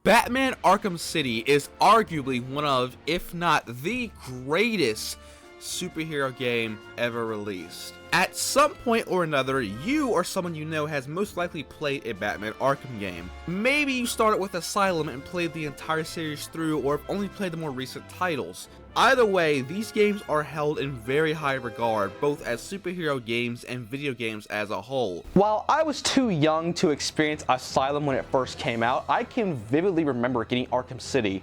Batman Arkham City is arguably one of, if not the greatest superhero game ever released. At some point or another, you or someone you know has most likely played a Batman Arkham game. Maybe you started with Asylum and played the entire series through, or have only played the more recent titles. Either way, these games are held in very high regard, both as superhero games and video games as a whole. While I was too young to experience Asylum when it first came out, I can vividly remember getting Arkham City.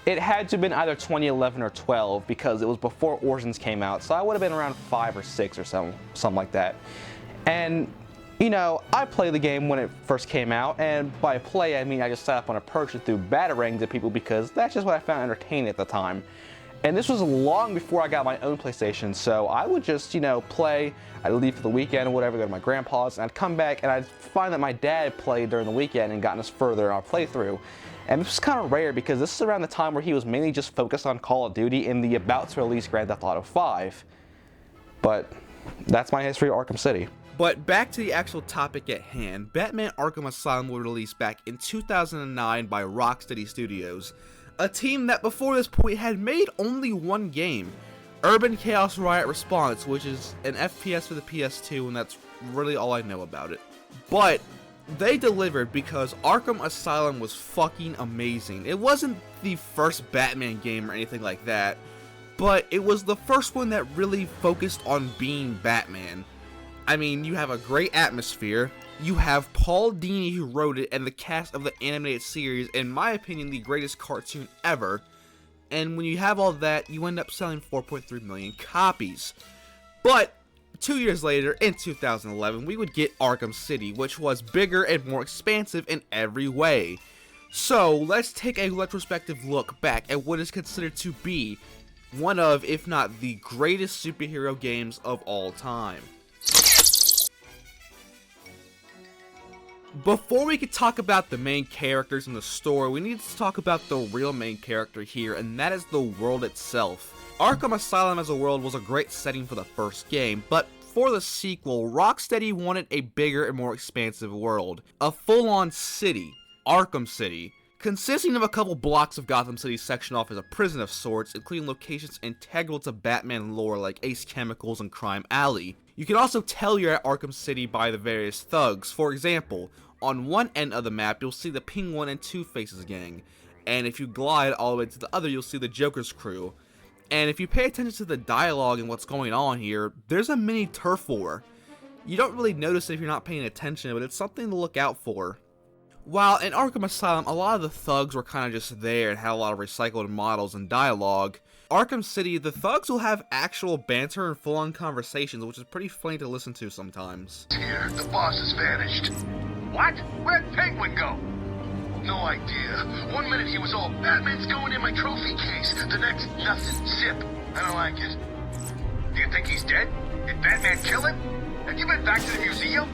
It had to have been either 2011 or 12 because it was before Origins came out, so I would have been around 5 or 6 or something like that. And, you know, I played the game when it first came out, and by play I mean I just sat up on a perch and threw batarangs at people because that's just what I found entertaining at the time. And this was long before I got my own PlayStation, so I would just, you know, play, I'd leave for the weekend or whatever, go to my grandpa's, and I'd come back and I'd find that my dad played during the weekend and gotten us further in our playthrough. And this was kind of rare because this is around the time where he was mainly just focused on Call of Duty and the about to release Grand Theft Auto 5. But that's my history of Arkham City. But back to the actual topic at hand, Batman Arkham Asylum was released back in 2009 by Rocksteady Studios, a team that before this point had made only one game, Urban Chaos Riot Response, which is an FPS for the PS2, and that's really all I know about it. But they delivered because Arkham Asylum was fucking amazing. It wasn't the first Batman game or anything like that, but it was the first one that really focused on being Batman. I mean, you have a great atmosphere, you have Paul Dini who wrote it, and the cast of the animated series, in my opinion, the greatest cartoon ever, and when you have all that, you end up selling 4.3 million copies. But 2 years later, in 2011, we would get Arkham City, which was bigger and more expansive in every way. So, let's take a retrospective look back at what is considered to be one of, if not the greatest superhero games of all time. Before we could talk about the main characters in the story, we need to talk about the real main character here, and that is the world itself. Arkham Asylum as a world was a great setting for the first game, but for the sequel, Rocksteady wanted a bigger and more expansive world. A full-on city, Arkham City, consisting of a couple blocks of Gotham City sectioned off as a prison of sorts, including locations integral to Batman lore like Ace Chemicals and Crime Alley. You can also tell you're at Arkham City by the various thugs. For example, on one end of the map, you'll see the Penguin and Two-Face's gang, and if you glide all the way to the other, you'll see the Joker's crew. And if you pay attention to the dialogue and what's going on here, there's a mini turf war. You don't really notice it if you're not paying attention, but it's something to look out for. While in Arkham Asylum, a lot of the thugs were kind of just there and had a lot of recycled models and dialogue, Arkham City, the thugs will have actual banter and full-on conversations, which is pretty funny to listen to sometimes. Here, the boss has vanished. What? Where'd Penguin go? No idea. One minute he was all, Batman's going in my trophy case. The next, nothing. Zip. I don't like it. Do you think he's dead? Did Batman kill him? Have you been back to the museum?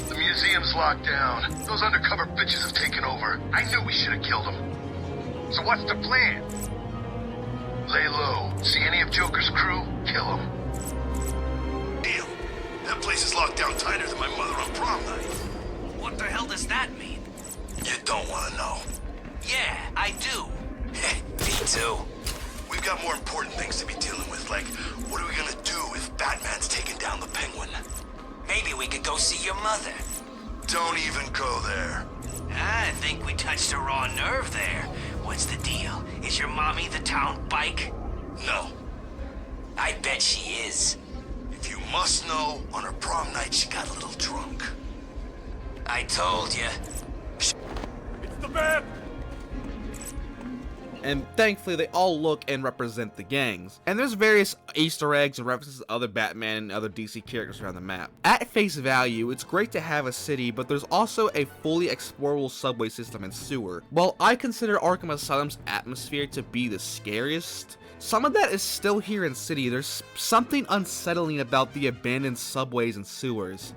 The museum's locked down. Those undercover bitches have taken over. I knew we should have killed him. So what's the plan? Lay low. See any of Joker's crew? Kill him. Deal. That place is locked down tighter than my mother on prom night. What the hell does that mean? You don't want to know. Yeah, I do. Me too. We've got more important things to be dealing with, like, what are we gonna do if Batman's taken down the Penguin? Maybe we could go see your mother. Don't even go there. I think we touched a raw nerve there. What's the deal? Is your mommy the town bike? No. I bet she is. If you must know, on her prom night she got a little drunk. I told you. It's the Bat! And thankfully they all look and represent the gangs. And there's various Easter eggs and references to other Batman and other DC characters around the map. At face value, it's great to have a city, but there's also a fully explorable subway system and sewer. While I consider Arkham Asylum's atmosphere to be the scariest, some of that is still here in City. There's something unsettling about the abandoned subways and sewers.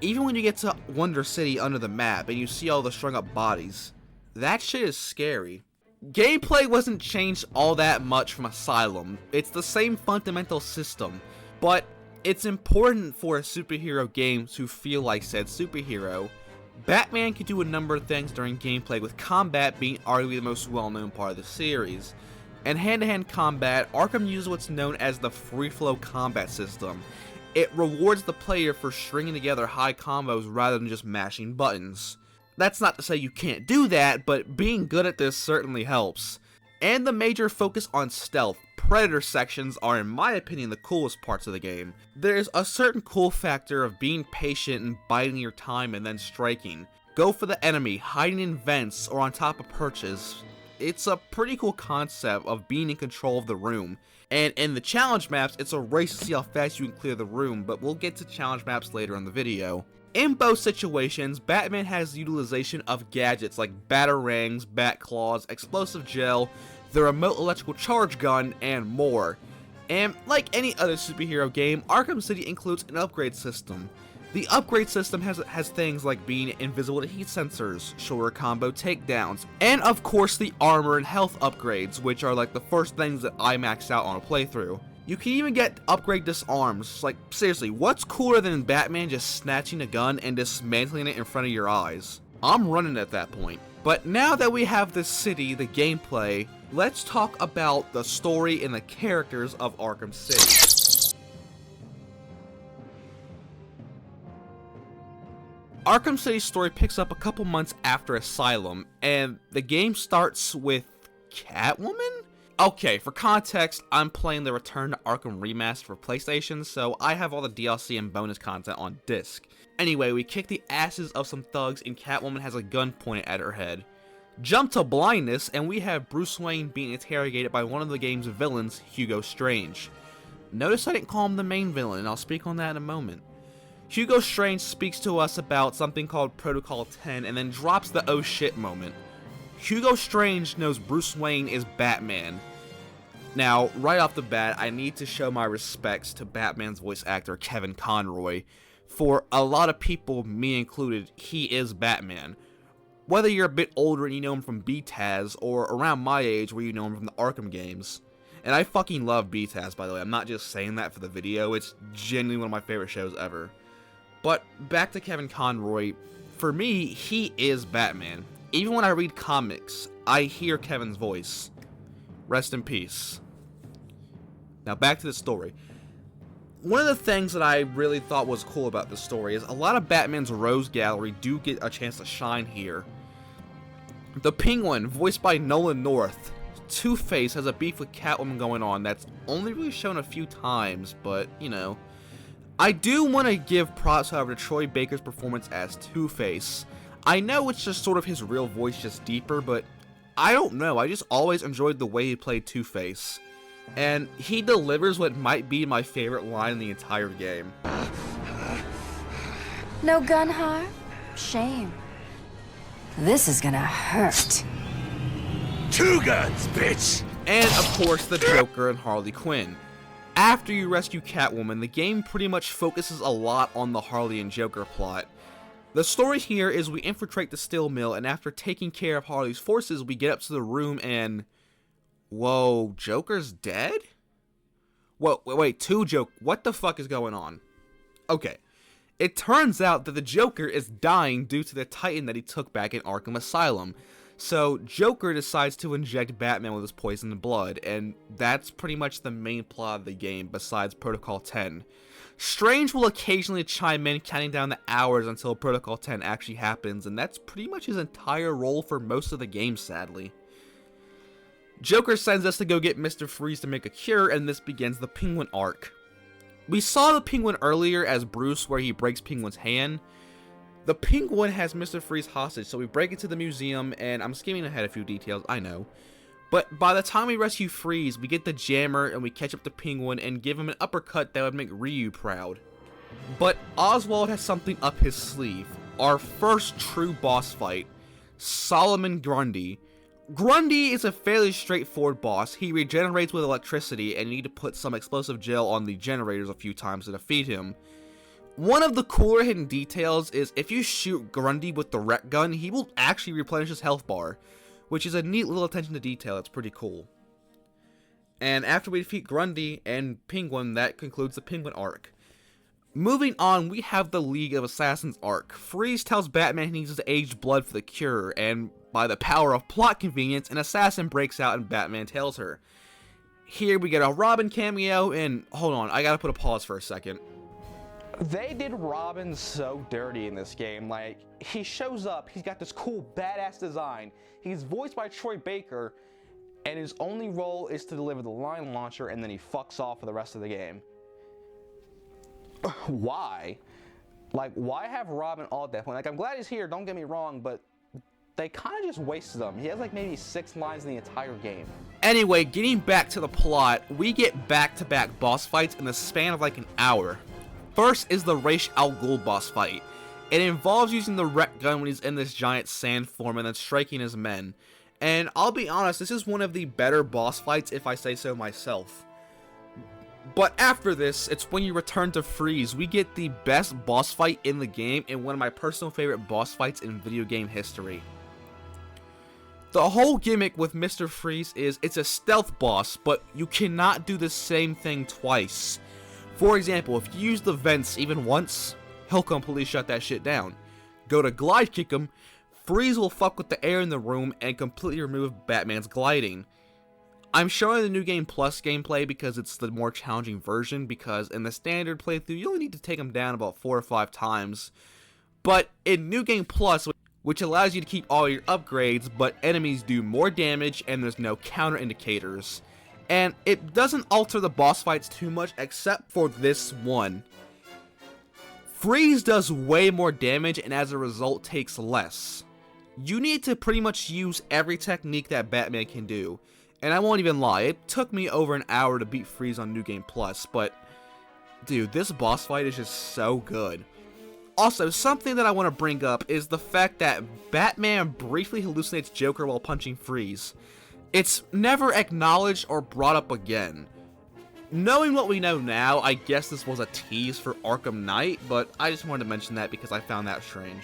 Even when you get to Wonder City under the map and you see all the strung up bodies, that shit is scary. Gameplay wasn't changed all that much from Asylum. It's the same fundamental system, but it's important for a superhero game to feel like said superhero. Batman can do a number of things during gameplay, with combat being arguably the most well-known part of the series. In hand-to-hand combat, Arkham uses what's known as the free-flow combat system. It rewards the player for stringing together high combos rather than just mashing buttons. That's not to say you can't do that, but being good at this certainly helps. And the major focus on stealth. Predator sections are, in my opinion, the coolest parts of the game. There's a certain cool factor of being patient and biding your time and then striking. Go for the enemy, hiding in vents or on top of perches. It's a pretty cool concept of being in control of the room. And in the challenge maps, it's a race to see how fast you can clear the room, but we'll get to challenge maps later in the video. In both situations, Batman has the utilization of gadgets like batarangs, bat claws, explosive gel, the remote electrical charge gun, and more. And like any other superhero game, Arkham City includes an upgrade system. The upgrade system has things like being invisible to heat sensors, shoulder combo takedowns, and of course the armor and health upgrades, which are like the first things that I max out on a playthrough. You can even get upgrade disarms. Like, seriously, what's cooler than Batman just snatching a gun and dismantling it in front of your eyes? I'm running at that point. But now that we have the city, the gameplay, let's talk about the story and the characters of Arkham City. Arkham City's story picks up a couple months after Asylum, and the game starts with Catwoman? Okay, for context, I'm playing the Return to Arkham Remaster for PlayStation, so I have all the DLC and bonus content on disc. Anyway, we kick the asses of some thugs and Catwoman has a gun pointed at her head. Jump to blindness, and we have Bruce Wayne being interrogated by one of the game's villains, Hugo Strange. Notice I didn't call him the main villain, and I'll speak on that in a moment. Hugo Strange speaks to us about something called Protocol 10 and then drops the oh shit moment. Hugo Strange knows Bruce Wayne is Batman. Now, right off the bat, I need to show my respects to Batman's voice actor, Kevin Conroy. For a lot of people, me included, he is Batman. Whether you're a bit older and you know him from BTAS, or around my age where you know him from the Arkham games. And I fucking love BTAS, by the way. I'm not just saying that for the video. It's genuinely one of my favorite shows ever. But back to Kevin Conroy. For me, he is Batman. Even when I read comics, I hear Kevin's voice. Rest in peace. Now back to the story. One of the things that I really thought was cool about this story is a lot of Batman's Rose Gallery do get a chance to shine here. The Penguin, voiced by Nolan North. Two-Face has a beef with Catwoman going on that's only really shown a few times, but, you know. I do want to give props, however, to Troy Baker's performance as Two-Face. I know it's just sort of his real voice, just deeper, but I don't know, I just always enjoyed the way he played Two-Face. And he delivers what might be my favorite line in the entire game. No gun harm? Shame. This is gonna hurt. 2 guns, bitch! And, of course, the Joker and Harley Quinn. After you rescue Catwoman, the game pretty much focuses a lot on the Harley and Joker plot. The story here is we infiltrate the steel mill, and after taking care of Harley's forces, we get up to the room and... Whoa, Joker's dead? Whoa, wait, what the fuck is going on? Okay, it turns out that the Joker is dying due to the Titan that he took back in Arkham Asylum. So, Joker decides to inject Batman with his poisoned blood, and that's pretty much the main plot of the game, besides Protocol 10. Strange will occasionally chime in, counting down the hours until Protocol 10 actually happens, and that's pretty much his entire role for most of the game, sadly. Joker sends us to go get Mr. Freeze to make a cure, and this begins the Penguin arc. We saw the Penguin earlier as Bruce, where he breaks Penguin's hand. The Penguin has Mr. Freeze hostage, so we break into the museum, and I'm skimming ahead a few details, I know. But by the time we rescue Freeze, we get the Jammer, and we catch up the Penguin and give him an uppercut that would make Ryu proud. But Oswald has something up his sleeve. Our first true boss fight, Solomon Grundy. Grundy is a fairly straightforward boss. He regenerates with electricity, and you need to put some explosive gel on the generators a few times to defeat him. One of the cooler hidden details is if you shoot Grundy with the rec gun, he will actually replenish his health bar, which is a neat little attention to detail. It's pretty cool. And after we defeat Grundy and Penguin, that concludes the Penguin arc. Moving on, we have the League of Assassins arc. Freeze tells Batman he needs his aged blood for the cure, and by the power of plot convenience, an assassin breaks out and Batman tails her. Here we get a Robin cameo, and hold on, I gotta put a pause for a second. They did Robin so dirty in this game. Like, he shows up, he's got this cool badass design, he's voiced by Troy Baker, and his only role is to deliver the line launcher, and then he fucks off for the rest of the game. Why? Like, why have Robin all at that point? Like, I'm glad he's here, don't get me wrong, but they kind of just wasted him. He has like maybe 6 lines in the entire game. Anyway, getting back to the plot, we get back-to-back boss fights in the span of like an hour. First is the Ra's al Ghul boss fight. It involves using the Ret gun when he's in this giant sand form and then striking his men. And I'll be honest, this is one of the better boss fights if I say so myself. But after this, it's when you return to Freeze, we get the best boss fight in the game and one of my personal favorite boss fights in video game history. The whole gimmick with Mr. Freeze is it's a stealth boss, but you cannot do the same thing twice. For example, if you use the vents even once, he'll completely shut that shit down. Go to glide kick him, Freeze will fuck with the air in the room and completely remove Batman's gliding. I'm showing the New Game Plus gameplay because it's the more challenging version, because in the standard playthrough you only need to take him down about 4 or 5 times. But in New Game Plus, which allows you to keep all your upgrades, but enemies do more damage and there's no counter indicators. And it doesn't alter the boss fights too much except for this one. Freeze does way more damage and as a result takes less. You need to pretty much use every technique that Batman can do. And I won't even lie, it took me over an hour to beat Freeze on New Game Plus, but dude, this boss fight is just so good. Also, something that I want to bring up is the fact that Batman briefly hallucinates Joker while punching Freeze. It's never acknowledged or brought up again. Knowing what we know now, I guess this was a tease for Arkham Knight, but I just wanted to mention that because I found that strange.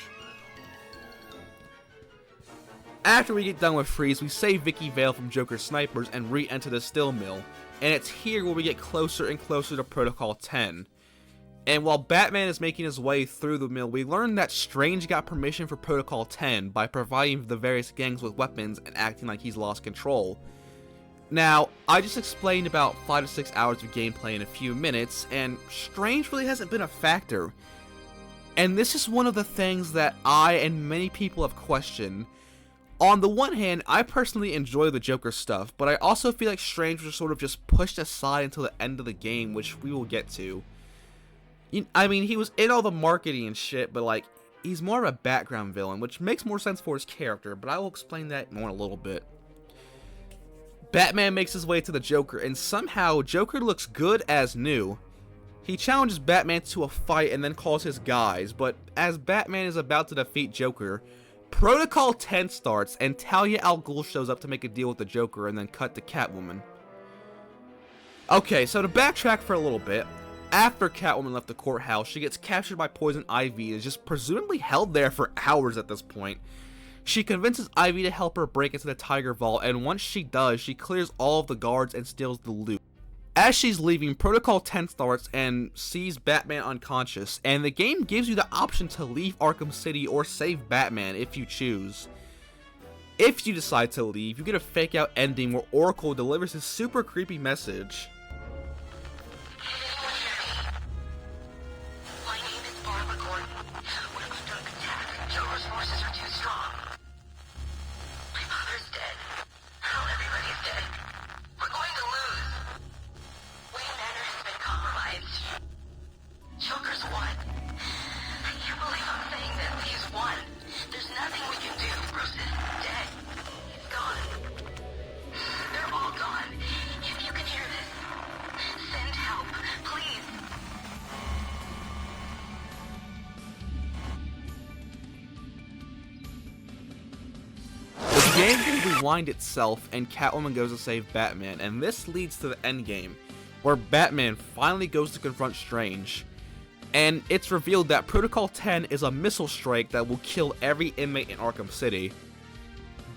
After we get done with Freeze, we save Vicky Vale from Joker's snipers and re-enter the Still Mill, and it's here where we get closer and closer to Protocol 10. And while Batman is making his way through the mill, we learn that Strange got permission for Protocol 10 by providing the various gangs with weapons and acting like he's lost control. Now, I just explained about 5 to 6 hours of gameplay in a few minutes, and Strange really hasn't been a factor. And this is one of the things that I and many people have questioned. On the one hand, I personally enjoy the Joker stuff, but I also feel like Strange was sort of just pushed aside until the end of the game, which we will get to. I mean, he was in all the marketing and shit, but like, he's more of a background villain, which makes more sense for his character, but I will explain that more in a little bit. Batman makes his way to the Joker, and somehow Joker looks good as new. He challenges Batman to a fight and then calls his guys, but as Batman is about to defeat Joker, Protocol 10 starts and Talia al Ghul shows up to make a deal with the Joker and then cut to Catwoman. Okay, so to backtrack for a little bit, after Catwoman left the courthouse, she gets captured by Poison Ivy and is just presumably held there for hours at this point. She convinces Ivy to help her break into the Tiger Vault, and once she does, she clears all of the guards and steals the loot. As she's leaving, Protocol 10 starts and sees Batman unconscious, and the game gives you the option to leave Arkham City or save Batman if you choose. If you decide to leave, you get a fake out ending where Oracle delivers his super creepy message. The game can rewind itself and Catwoman goes to save Batman, and this leads to the endgame, where Batman finally goes to confront Strange. And it's revealed that Protocol 10 is a missile strike that will kill every inmate in Arkham City.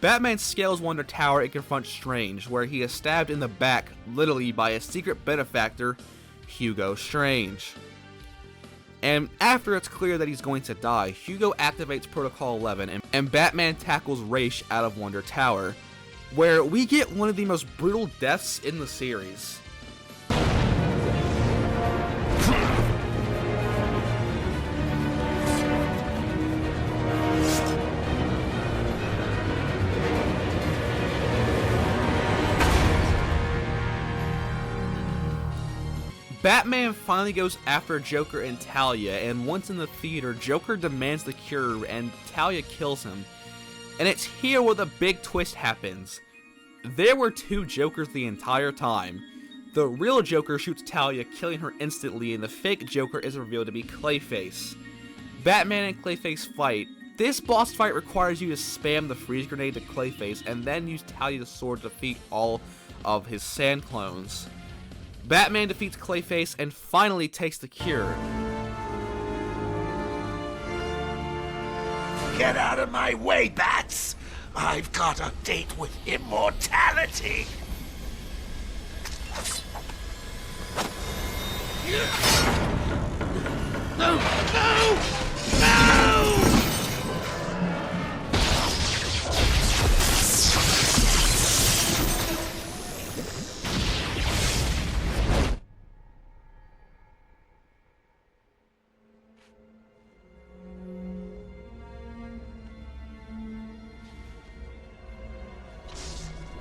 Batman scales Wonder Tower and confronts Strange, where he is stabbed in the back, literally by a secret benefactor, Hugo Strange. And after it's clear that he's going to die, Hugo activates Protocol 11 and Batman tackles Ra's out of Wonder Tower, where we get one of the most brutal deaths in the series. Batman finally goes after Joker and Talia, and once in the theater, Joker demands the cure and Talia kills him. And it's here where the big twist happens. There were two Jokers the entire time. The real Joker shoots Talia, killing her instantly, and the fake Joker is revealed to be Clayface. Batman and Clayface fight. This boss fight requires you to spam the freeze grenade to Clayface and then use Talia's sword to defeat all of his sand clones. Batman defeats Clayface and finally takes the cure. Get out of my way, Bats! I've got a date with immortality! No! No! No!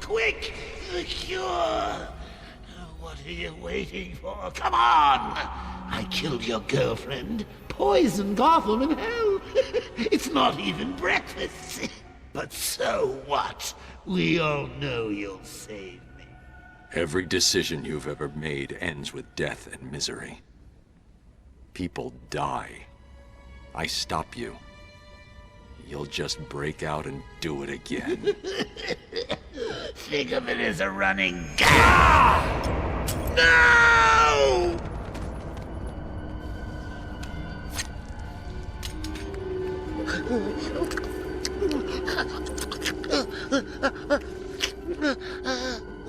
Quick! The cure! What are you waiting for? Come on! I killed your girlfriend, poisoned Gotham in hell. It's not even breakfast. But so what? We all know you'll save me. Every decision you've ever made ends with death and misery. People die. I stop you. You'll just break out and do it again. Think of it as a running gag! No!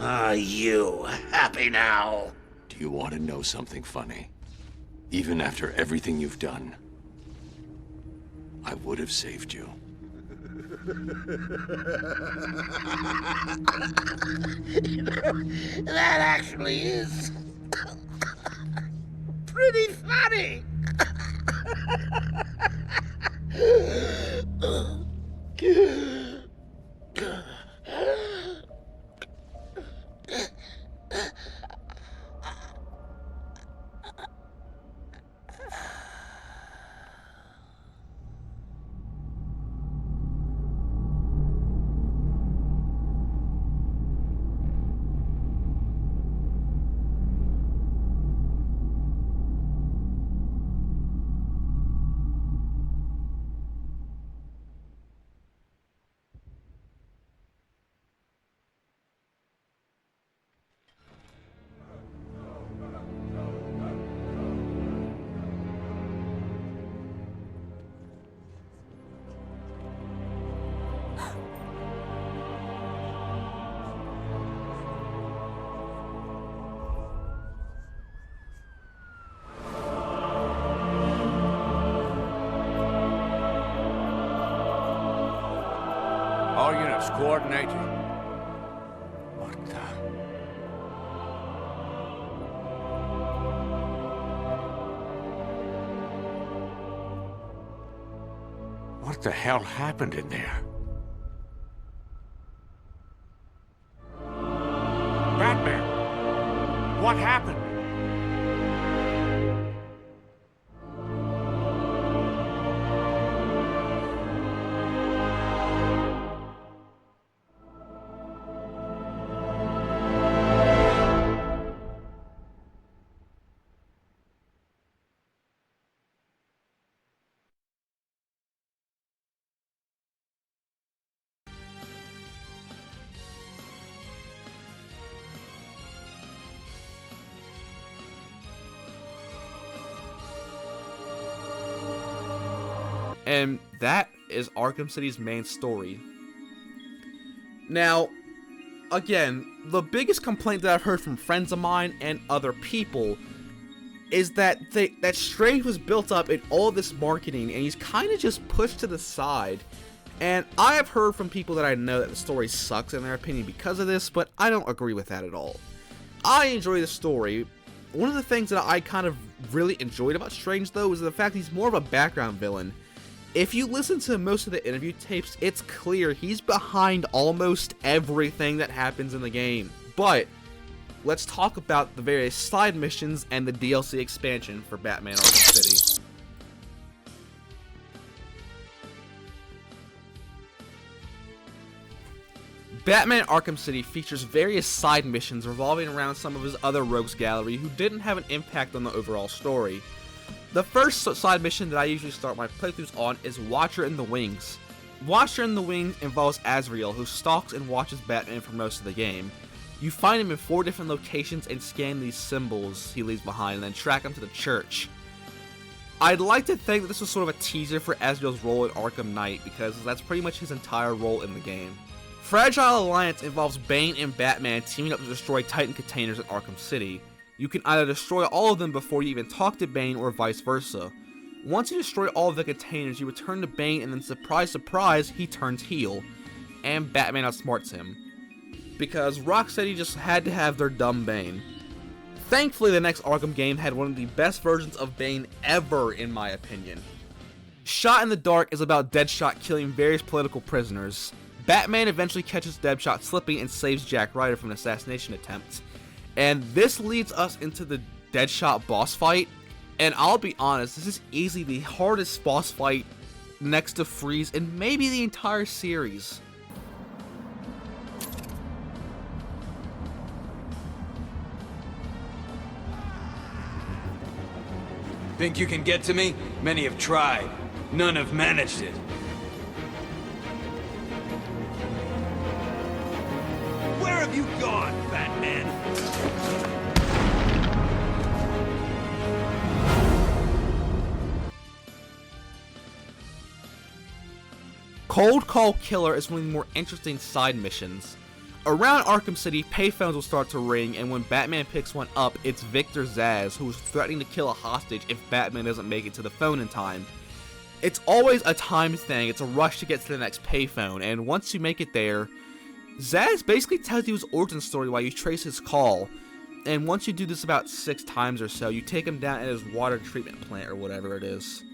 Are you happy now? Do you want to know something funny? Even after everything you've done, I would have saved you. That actually is pretty funny. All units coordinated. What the... What the hell happened in there? Batman! What happened? And that is Arkham City's main story. Now, again, the biggest complaint that I've heard from friends of mine and other people is that Strange was built up in all this marketing, and he's kind of just pushed to the side. And I have heard from people that I know that the story sucks in their opinion because of this, but I don't agree with that at all. I enjoy the story. One of the things that I kind of really enjoyed about Strange, though, is the fact he's more of a background villain. If you listen to most of the interview tapes, it's clear he's behind almost everything that happens in the game. But let's talk about the various side missions and the DLC expansion for Batman Arkham City. Batman Arkham City features various side missions revolving around some of his other rogues gallery who didn't have an impact on the overall story. The first side mission that I usually start my playthroughs on is Watcher in the Wings. Watcher in the Wings involves Azrael, who stalks and watches Batman for most of the game. You find him in 4 different locations and scan these symbols he leaves behind and then track him to the church. I'd like to think that this was sort of a teaser for Azrael's role in Arkham Knight, because that's pretty much his entire role in the game. Fragile Alliance involves Bane and Batman teaming up to destroy Titan containers in Arkham City. You can either destroy all of them before you even talk to Bane, or vice versa. Once you destroy all of the containers, you return to Bane, and then surprise surprise, he turns heel. And Batman outsmarts him. Because Rocksteady just had to have their dumb Bane. Thankfully, the next Arkham game had one of the best versions of Bane ever, in my opinion. Shot in the Dark is about Deadshot killing various political prisoners. Batman eventually catches Deadshot slipping and saves Jack Ryder from an assassination attempt. And this leads us into the Deadshot boss fight. And I'll be honest, this is easily the hardest boss fight next to Freeze in maybe the entire series. Think you can get to me? Many have tried. None have managed it. Where have you gone, Batman? Cold Call Killer is one of the more interesting side missions. Around Arkham City, payphones will start to ring, and when Batman picks one up, it's Victor Zsasz, who is threatening to kill a hostage if Batman doesn't make it to the phone in time. It's always a time thing, it's a rush to get to the next payphone, and once you make it there, Zsasz basically tells you his origin story while you trace his call, and once you do this about 6 times or so, you take him down at his water treatment plant or whatever it is.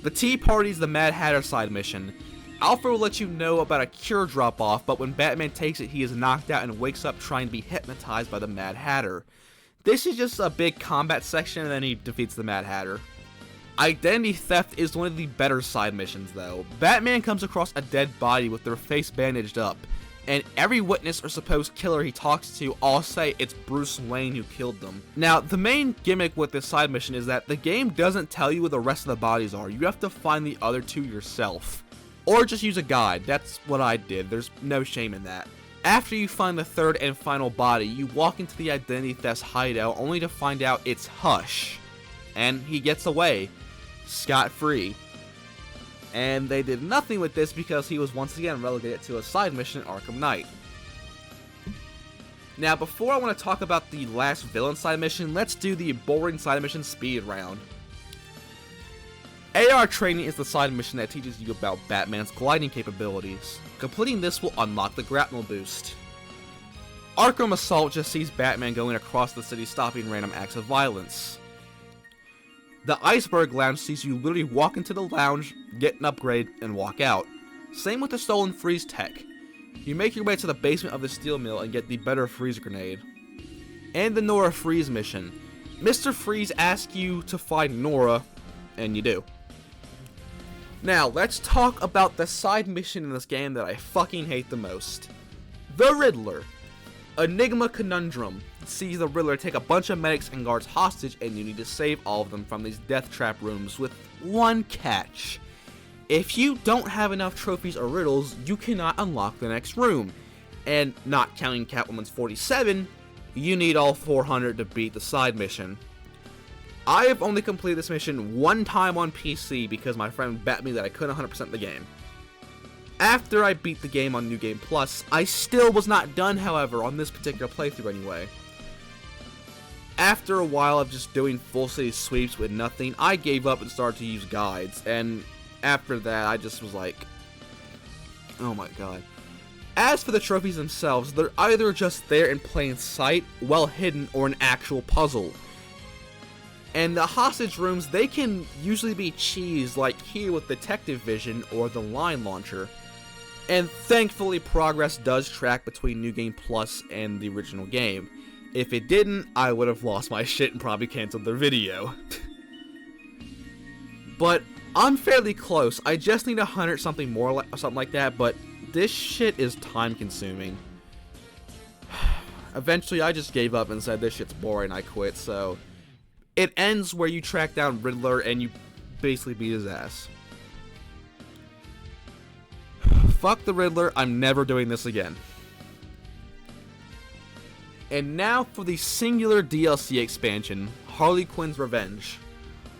The Tea Party's the Mad Hatter side mission. Alfred will let you know about a cure drop-off, but when Batman takes it, he is knocked out and wakes up trying to be hypnotized by the Mad Hatter. This is just a big combat section, and then he defeats the Mad Hatter. Identity Theft is one of the better side missions, though. Batman comes across a dead body with their face bandaged up, and every witness or supposed killer he talks to all say it's Bruce Wayne who killed them. Now, the main gimmick with this side mission is that the game doesn't tell you where the rest of the bodies are. You have to find the other 2 yourself. Or just use a guide. That's what I did. There's no shame in that. After you find the 3rd and final body, you walk into the Identity Theft's hideout only to find out it's Hush. And he gets away, scot-free. And they did nothing with this because he was once again relegated to a side mission in Arkham Knight. Now, before I want to talk about the last villain side mission, let's do the boring side mission speed round. AR training is the side mission that teaches you about Batman's gliding capabilities. Completing this will unlock the grapnel boost. Arkham Assault just sees Batman going across the city stopping random acts of violence. The Iceberg Lounge sees you literally walk into the lounge, get an upgrade, and walk out. Same with the Stolen Freeze tech. You make your way to the basement of the steel mill and get the better freeze grenade. And the Nora Freeze mission. Mr. Freeze asks you to find Nora, and you do. Now, let's talk about the side mission in this game that I fucking hate the most. The Riddler. Enigma Conundrum sees the Riddler take a bunch of medics and guards hostage, and you need to save all of them from these death trap rooms with one catch. If you don't have enough trophies or riddles, you cannot unlock the next room. And not counting Catwoman's 47, you need all 400 to beat the side mission. I have only completed this mission one time on PC because my friend bet me that I couldn't 100% the game. After I beat the game on New Game Plus, I still was not done, however, on this particular playthrough anyway. After a while of just doing full city sweeps with nothing, I gave up and started to use guides, and after that I just was like, oh my god. As for the trophies themselves, they're either just there in plain sight, well hidden, or an actual puzzle. And the hostage rooms, they can usually be cheesed, like here with Detective Vision or the Line Launcher. And thankfully progress does track between New Game Plus and the original game. If it didn't, I would have lost my shit and probably canceled the video. But I'm fairly close. I just need 100 something more, something like that, but this shit is time consuming. Eventually I just gave up and said this shit's boring, I quit, so it ends where you track down Riddler and you basically beat his ass. Fuck the Riddler, I'm never doing this again. And now for the singular DLC expansion, Harley Quinn's Revenge.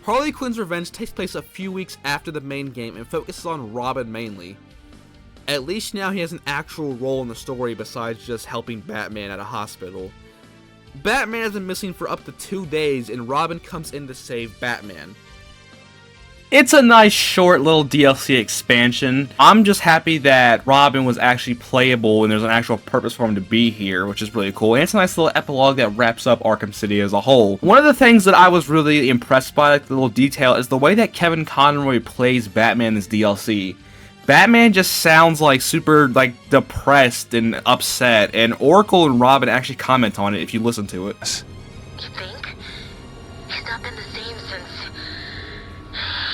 Harley Quinn's Revenge takes place a few weeks after the main game and focuses on Robin mainly. At least now he has an actual role in the story besides just helping Batman at a hospital. Batman has been missing for up to 2 days and Robin comes in to save Batman. It's a nice short little DLC expansion. I'm just happy that Robin was actually playable and there's an actual purpose for him to be here, which is really cool. And it's a nice little epilogue that wraps up Arkham City as a whole. One of the things that I was really impressed by, like the little detail, is the way that Kevin Conroy plays Batman in this DLC. Batman just sounds like super depressed and upset, and Oracle and Robin actually comment on it if you listen to it. You think? He's not been the same since...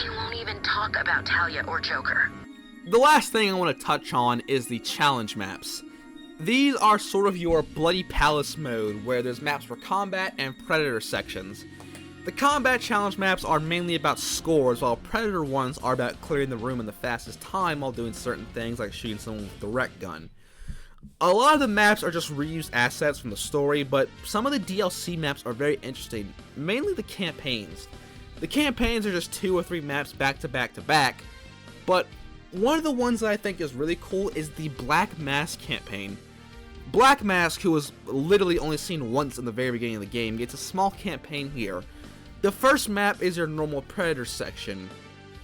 He won't even talk about Talia or Joker. The last thing I want to touch on is the challenge maps. These are sort of your Bloody Palace mode, where there's maps for combat and predator sections. The combat challenge maps are mainly about scores, while predator ones are about clearing the room in the fastest time while doing certain things like shooting someone with a direct gun. A lot of the maps are just reused assets from the story, but some of the DLC maps are very interesting, mainly the campaigns. The campaigns are just 2 or 3 maps back to back to back, but one of the ones that I think is really cool is the Black Mask campaign. Black Mask, who was literally only seen once in the very beginning of the game, gets a small campaign here. The first map is your normal Predator section,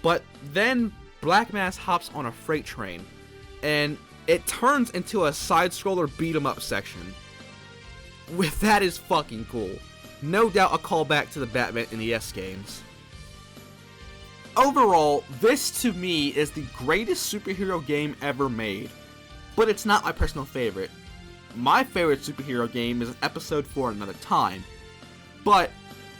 but then Black Mask hops on a freight train, and it turns into a side-scroller beat-em-up section. That is fucking cool. No doubt a callback to the Batman NES games. Overall, this to me is the greatest superhero game ever made, but it's not my personal favorite. My favorite superhero game is an episode for another time, but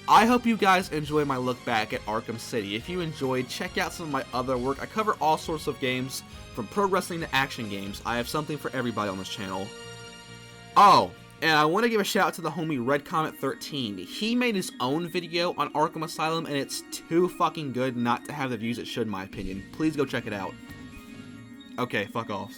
I hope you guys enjoy my look back at Arkham City. If you enjoyed, check out some of my other work. I cover all sorts of games, from pro wrestling to action games. I have something for everybody on this channel. Oh, and I want to give a shout out to the homie Red Comet 13. He made his own video on Arkham Asylum, and it's too fucking good not to have the views it should, in my opinion. Please go check it out. Okay, fuck off.